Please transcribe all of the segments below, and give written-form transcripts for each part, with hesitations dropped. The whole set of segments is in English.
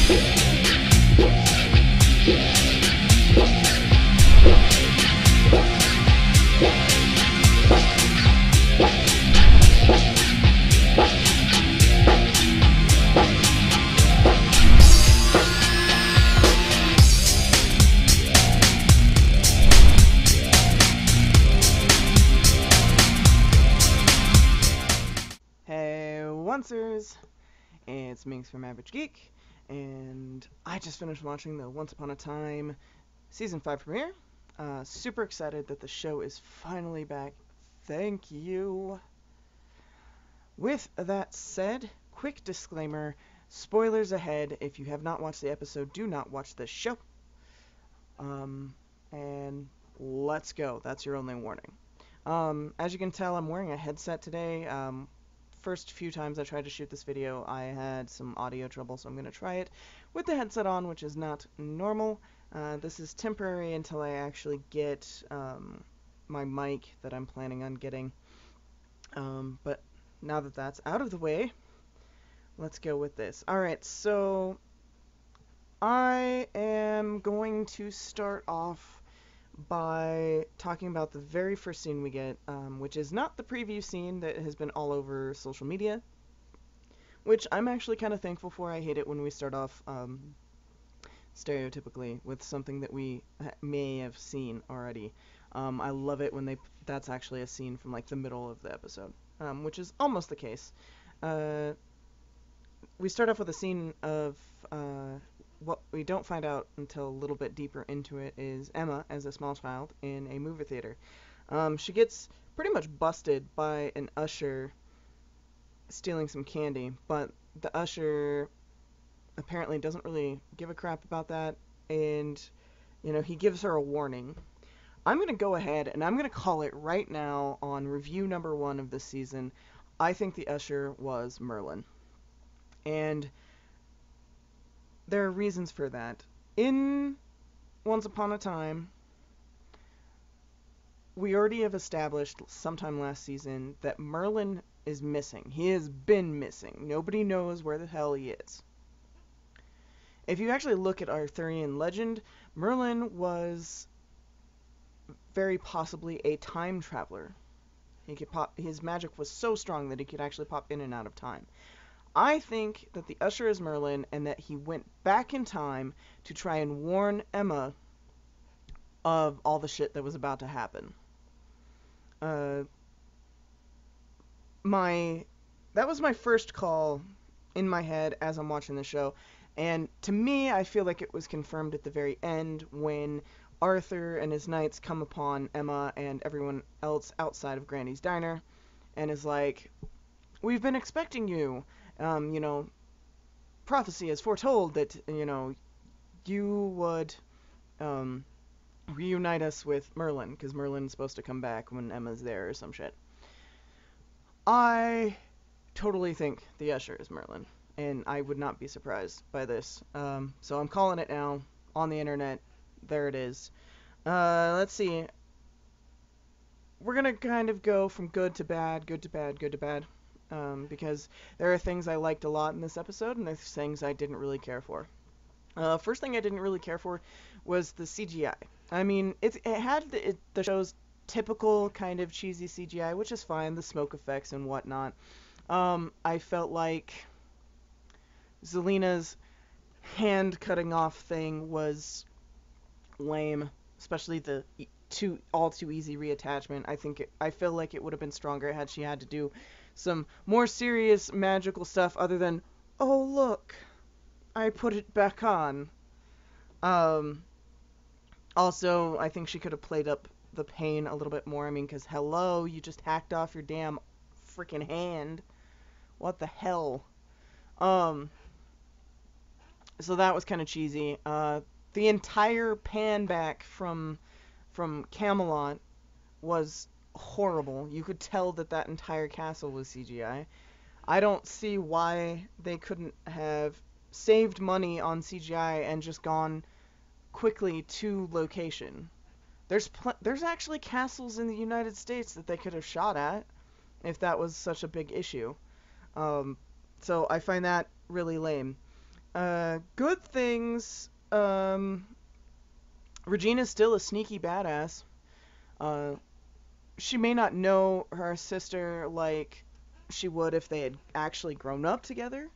It's Minx from Average Geek, and I just finished watching the Once Upon a Time Season 5 premiere. Super excited that the show is finally back. Thank you. With that said, quick disclaimer, spoilers ahead. If you have not watched the episode, do not watch this show. And let's go. That's your only warning. As you can tell, I'm wearing a headset today. First few times I tried to shoot this video, I had some audio trouble, so I'm going to try it with the headset on, which is not normal. This is temporary until I actually get my mic that I'm planning on getting. But now that that's out of the way, let's go with this. Alright, so I am going to start off by talking about the very first scene we get, which is not the preview scene that has been all over social media, which I'm actually kind of thankful for. I hate it when we start off stereotypically with something that we may have seen already. I love it when that's actually a scene from like the middle of the episode, which is almost the case. We start off with a scene of what we don't find out until a little bit deeper into it is Emma as a small child in a movie theater. She gets pretty much busted by an usher stealing some candy, but the usher apparently doesn't really give a crap about that, and, you know, he gives her a warning. I'm going to go ahead and I'm going to call it right now on review number 1 of this season. I think the usher was Merlin. And there are reasons for that. In Once Upon a Time, we already have established sometime last season that Merlin is missing. He has been missing. Nobody knows where the hell he is. If you actually look at Arthurian legend, Merlin was very possibly a time traveler. His magic was so strong that he could actually pop in and out of time. I think that the usher is Merlin and that he went back in time to try and warn Emma of all the shit that was about to happen. That was my first call in my head as I'm watching the show, and to me, I feel like it was confirmed at the very end when Arthur and his knights come upon Emma and everyone else outside of Granny's diner, and is like, "We've been expecting you. You know, prophecy has foretold that, you know, you would reunite us with Merlin, because Merlin's supposed to come back when Emma's there or some shit." I totally think the usher is Merlin, and I would not be surprised by this. So I'm calling it now on the internet. There it is. Let's see. We're gonna kind of go from good to bad, good to bad, good to bad. Because there are things I liked a lot in this episode, and there's things I didn't really care for. First thing I didn't really care for was the CGI. I mean, it had the show's typical kind of cheesy CGI, which is fine, the smoke effects and whatnot. I felt like Zelina's hand cutting off thing was lame, especially the all too easy reattachment. I feel like it would have been stronger had she had to do some more serious magical stuff other than, "Oh look, I put it back on." Also, I think she could have played up the pain a little bit more. I mean, because hello, you just hacked off your damn freaking hand. What the hell? So that was kind of cheesy. The entire pan back from Camelot was horrible. You could tell that entire castle was CGI. I don't see why they couldn't have saved money on CGI and just gone quickly to location. There's actually castles in the United States that they could have shot at if that was such a big issue. So I find that really lame. Good things. Regina's still a sneaky badass. Uh, she may not know her sister like she would if they had actually grown up together,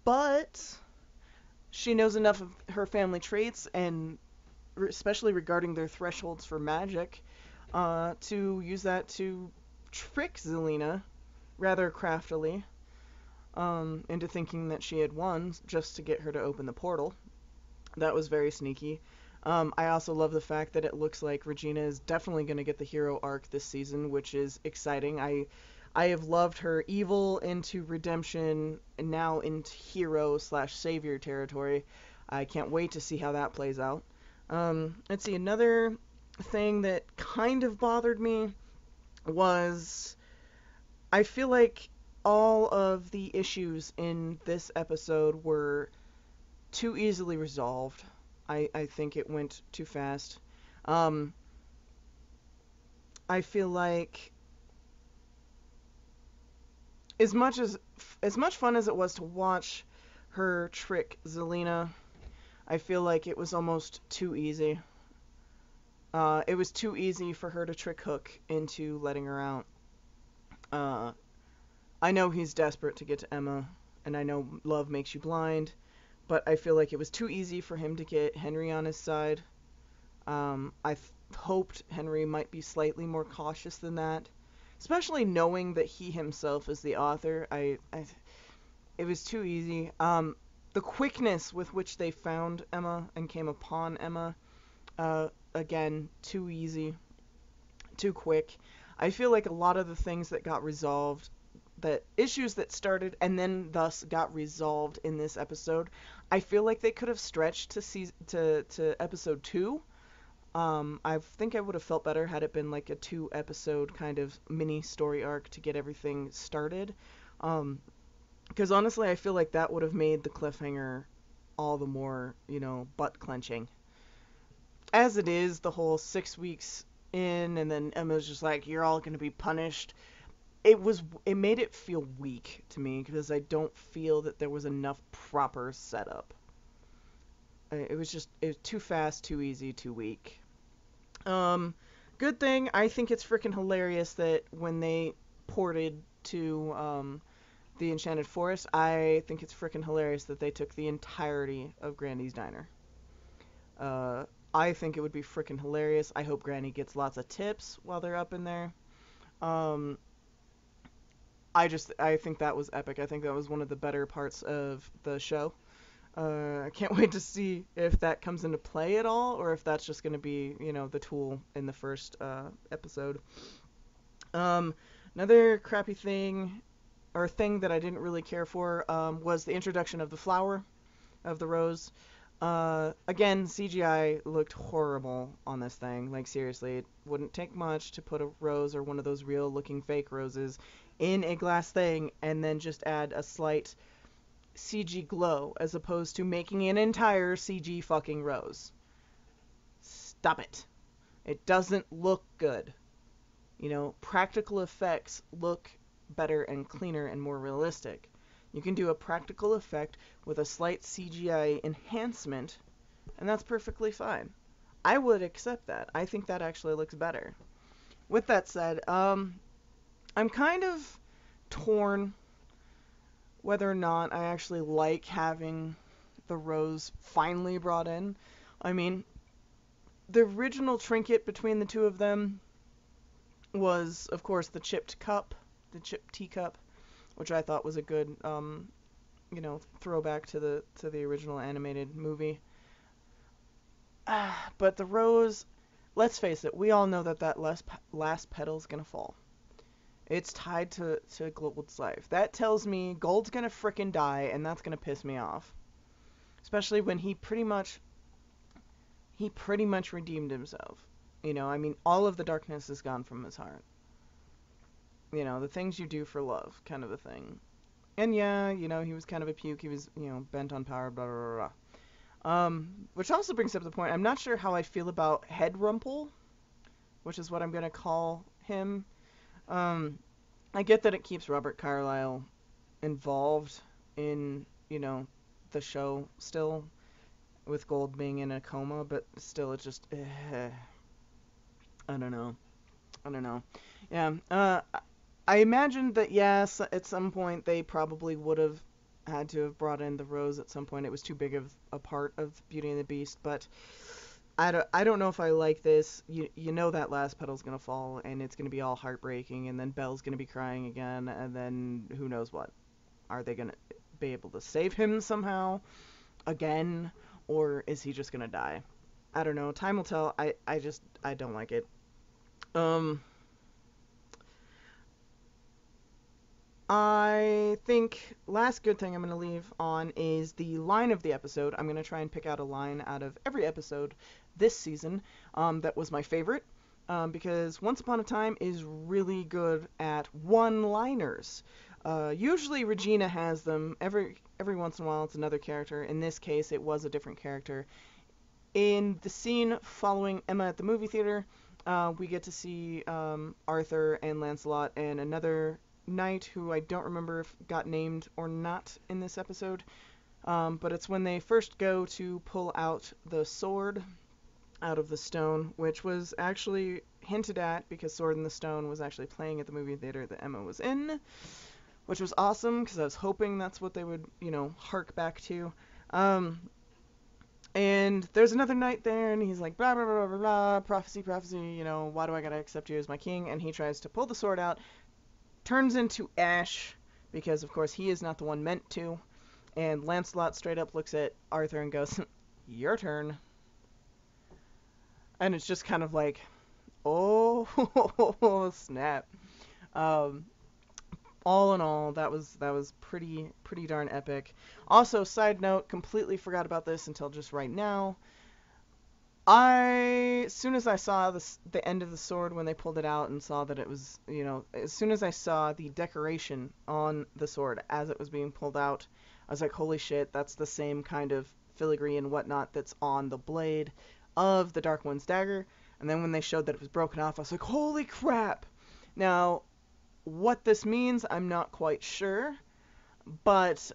but she knows enough of her family traits, and especially regarding their thresholds for magic, to use that to trick Zelina rather craftily into thinking that she had won just to get her to open the portal. That was very sneaky. I also love the fact that it looks like Regina is definitely going to get the hero arc this season, which is exciting. I have loved her evil into redemption and now into hero slash savior territory. I can't wait to see how that plays out. Let's see, another thing that kind of bothered me was I feel like all of the issues in this episode were too easily resolved. I think it went too fast. Um, I feel like as much fun as it was to watch her trick Zelina, I feel like it was almost too easy. It was too easy for her to trick Hook into letting her out. Uh, I know he's desperate to get to Emma, and I know love makes you blind, but I feel like it was too easy for him to get Henry on his side. I hoped Henry might be slightly more cautious than that, especially knowing that he himself is the author. It was too easy. The quickness with which they found Emma and came upon Emma, again, too easy, too quick. I feel like a lot of the things that got resolved, that issues that started and then thus got resolved in this episode, I feel like they could have stretched to episode 2. I think I would have felt better had it been like a 2-episode kind of mini story arc to get everything started. Because honestly, I feel like that would have made the cliffhanger all the more, butt clenching. As it is, the whole 6 weeks in, and then Emma's just like, "You're all gonna be punished." It made it feel weak to me because I don't feel that there was enough proper setup. It was too fast, too easy, too weak. Good thing, I think it's freaking hilarious that when they ported to the Enchanted Forest, I think it's freaking hilarious that they took the entirety of Granny's Diner. I think it would be freaking hilarious. I hope Granny gets lots of tips while they're up in there. I think that was epic. I think that was one of the better parts of the show. I can't wait to see if that comes into play at all, or if that's just going to be, the tool in the first episode. Another crappy thing, or thing that I didn't really care for, was the introduction of the flower, of the rose. Again, CGI looked horrible on this thing. Like, seriously, it wouldn't take much to put a rose or one of those real-looking fake roses in a glass thing and then just add a slight CG glow as opposed to making an entire CG fucking rose. Stop it. It doesn't look good. Practical effects look better and cleaner and more realistic. You can do a practical effect with a slight CGI enhancement, and that's perfectly fine. I would accept that. I think that actually looks better. With that said, I'm kind of torn whether or not I actually like having the rose finally brought in. I mean, the original trinket between the two of them was, of course, the chipped teacup, which I thought was a good, throwback to the original animated movie. But the rose, let's face it, we all know that last petal's gonna fall. It's tied to Gold's life. That tells me Gold's gonna frickin' die, and that's gonna piss me off. Especially when he pretty much redeemed himself. All of the darkness is gone from his heart. The things you do for love, kind of a thing. And yeah, he was kind of a puke. He was, bent on power, blah, blah, blah. Which also brings up the point, I'm not sure how I feel about Headrumple, which is what I'm going to call him. I get that it keeps Robert Carlyle involved in, the show still, with Gold being in a coma, but still it's just, I don't know. I don't know. Yeah, I imagine that, yes, at some point they probably would have had to have brought in the rose at some point. It was too big of a part of Beauty and the Beast, but I don't know if I like this. You know that last petal's gonna fall, and it's gonna be all heartbreaking, and then Belle's gonna be crying again, and then who knows what. Are they gonna be able to save him somehow again, or is he just gonna die? I don't know. Time will tell. I don't like it. Um, I think last good thing I'm going to leave on is the line of the episode. I'm going to try and pick out a line out of every episode this season that was my favorite, because Once Upon a Time is really good at one-liners. Usually Regina has them. Every once in a while it's another character. In this case, it was a different character. In the scene following Emma at the movie theater, we get to see Arthur and Lancelot and another knight who I don't remember if got named or not in this episode. But it's when they first go to pull out the sword out of the stone, which was actually hinted at because Sword in the Stone was actually playing at the movie theater that Emma was in, which was awesome because I was hoping that's what they would, hark back to. And there's another knight there, and he's like, blah, blah, blah, blah, blah, prophecy, prophecy, why do I gotta accept you as my king? And he tries to pull the sword out, turns into ash, because, of course, he is not the one meant to. And Lancelot straight up looks at Arthur and goes, your turn. And it's just kind of like, oh, snap. All in all, that was pretty darn epic. Also, side note, completely forgot about this until just right now. As soon as I saw the end of the sword when they pulled it out and saw that it was, as soon as I saw the decoration on the sword as it was being pulled out, I was like, holy shit, that's the same kind of filigree and whatnot that's on the blade of the Dark One's dagger. And then when they showed that it was broken off, I was like, holy crap! Now, what this means, I'm not quite sure, but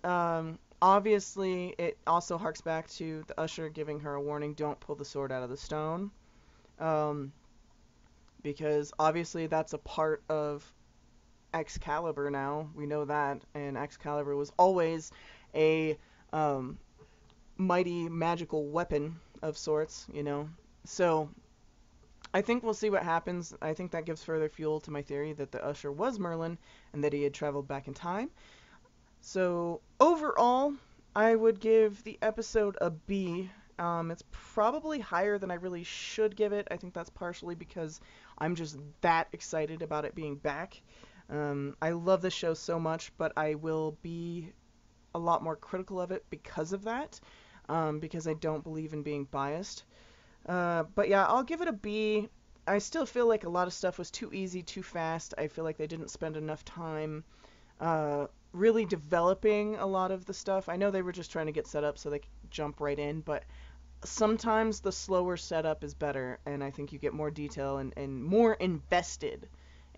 obviously it also harks back to the usher giving her a warning, don't pull the sword out of the stone, because obviously that's a part of Excalibur now, we know that, and Excalibur was always a mighty magical weapon of sorts, so I think we'll see what happens. I think that gives further fuel to my theory that the usher was Merlin and that he had traveled back in time. So overall, I would give the episode a B. It's probably higher than I really should give it. I think that's partially because I'm just that excited about it being back. I love the show so much, but I will be a lot more critical of it because of that, because I don't believe in being biased. But yeah, I'll give it a B. I still feel like a lot of stuff was too easy, too fast. I feel like they didn't spend enough time really developing a lot of the stuff. I know they were just trying to get set up so they could jump right in, but sometimes the slower setup is better, and I think you get more detail and more invested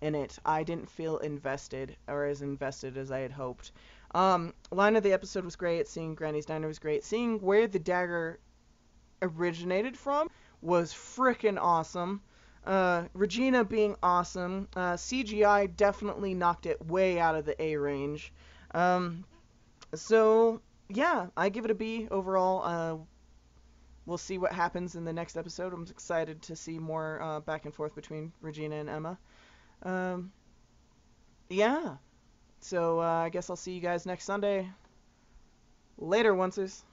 in it. I didn't feel invested, or as invested as I had hoped. Line of the episode was great. Seeing Granny's Diner was great. Seeing where the dagger originated from was frickin' awesome. Regina being awesome. CGI definitely knocked it way out of the A range. So yeah, I give it a B overall. We'll see what happens in the next episode. I'm excited to see more back and forth between Regina and Emma. Yeah. So I guess I'll see you guys next Sunday. Later, oncers.